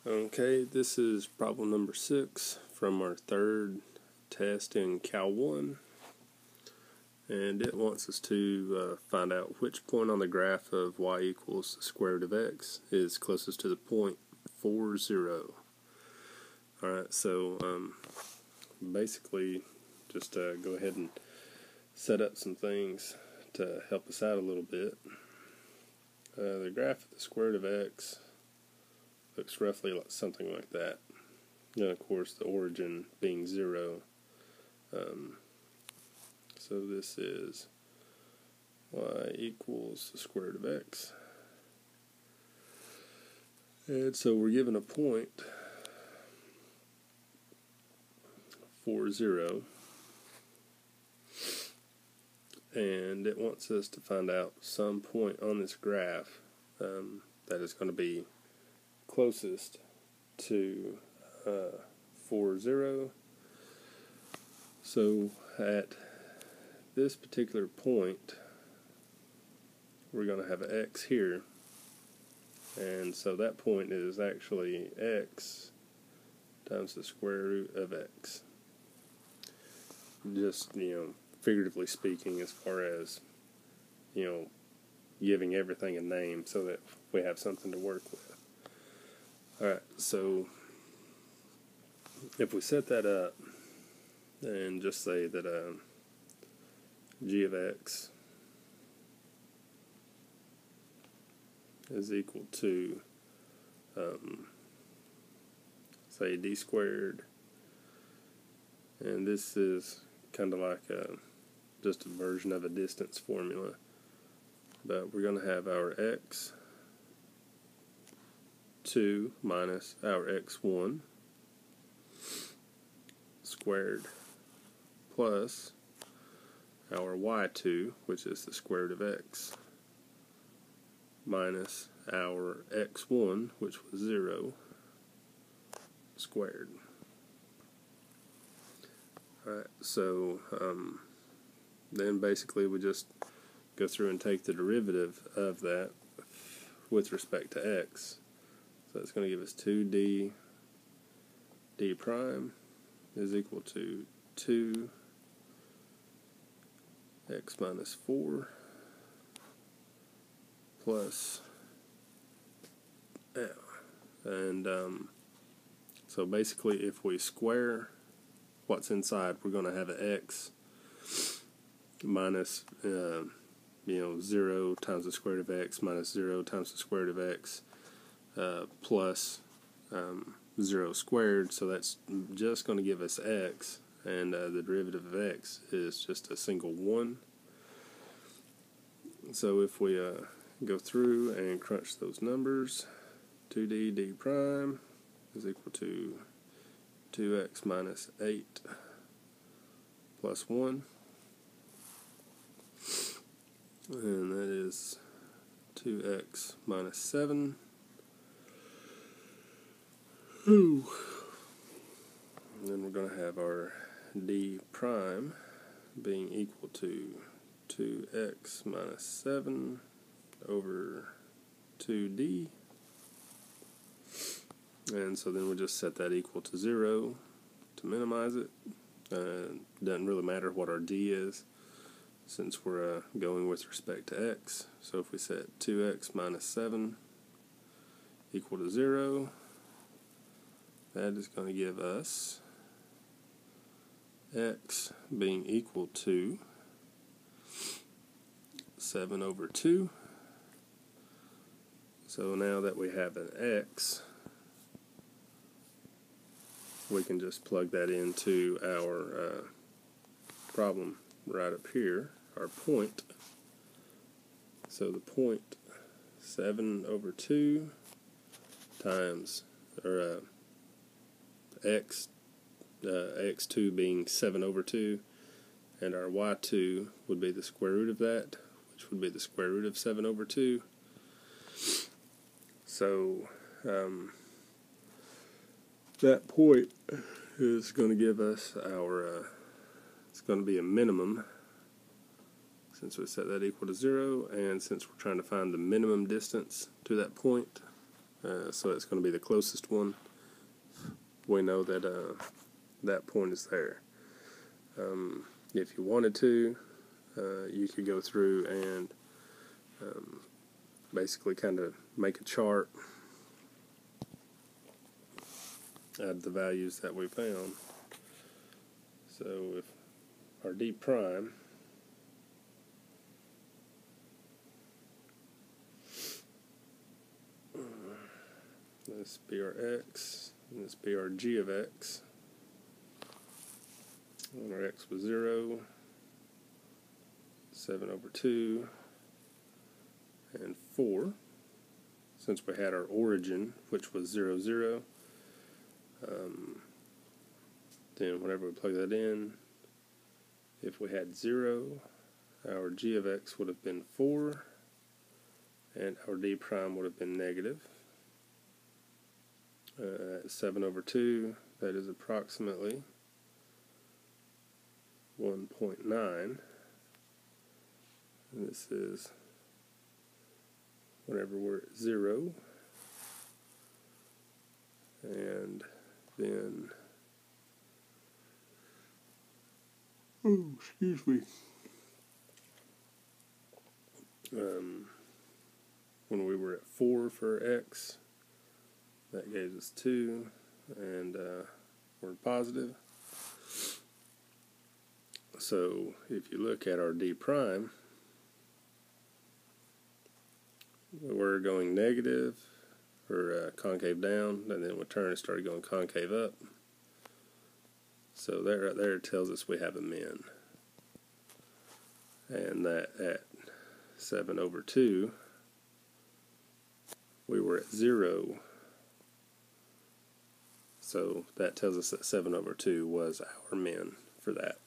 Okay, this is problem number 6 from our third test in Cal 1, and it wants us to find out which point on the graph of y equals the square root of x is closest to the point 4, 0. Alright, so basically just go ahead and set up some things to help us out a little bit. The graph of the square root of x looks roughly like something like that. And of course the origin being 0. So this is y equals the square root of x. And so we're given a point 4, 0. And it wants us to find out some point on this graph that is going to be closest to 4, 0. So at this particular point, we're going to have an x here, and so that point is actually x times the square root of x. Just, figuratively speaking, as far as, giving everything a name so that we have something to work with. Alright, so if we set that up and just say that g of x is equal to, say, d squared, and this is kind of like just a version of a distance formula, but we're going to have our x2 minus our x1 squared plus our y2, which is the square root of x, minus our x1, which was 0, squared. Alright, so then basically we just go through and take the derivative of that with respect to x. So it's going to give us 2d d prime is equal to 2 x minus 4 plus L. And so basically if we square what's inside, we're going to have an x minus 0 times the square root of x minus 0 times the square root of x plus 0 squared, so that's just going to give us x, and the derivative of x is just a single 1. So if we go through and crunch those numbers, 2d d prime is equal to 2x minus 8 plus 1, and that is 2x minus 7. And then we're going to have our d prime being equal to 2x minus 7 over 2d. And so then we'll just set that equal to 0 to minimize it. Doesn't really matter what our d is, since we're going with respect to x. So if we set 2x minus 7 equal to 0, that is going to give us x being equal to 7 over 2. So now that we have an x, we can just plug that into our problem right up here, our point. So the point 7 over 2 times, or x2 being 7 over 2, and our y2 would be the square root of that, which would be the square root of 7 over 2. So that point is going to give us our, it's going to be a minimum, since we set that equal to 0, and since we're trying to find the minimum distance to that point, so it's going to be the closest one. We know that that point is there. If you wanted to, you could go through and basically kind of make a chart out of the values that we found. So if our D prime this be our x, and this be our g of x, and our x was 0, 7 over 2, and 4. Since we had our origin, which was 0, 0, then whenever we plug that in, if we had 0, our g of x would have been 4, and our d prime would have been negative. 7 over 2, that is approximately 1.9. And this is whenever we're at 0. And then, excuse me. When we were at 4 for x, that gave us 2, and we're positive. So if you look at our d prime, we're going negative, or concave down, and then we turn and started going concave up. So that right there tells us we have a min. And that at 7 over 2, we were at 0. So that tells us that 7 over 2 was our min for that.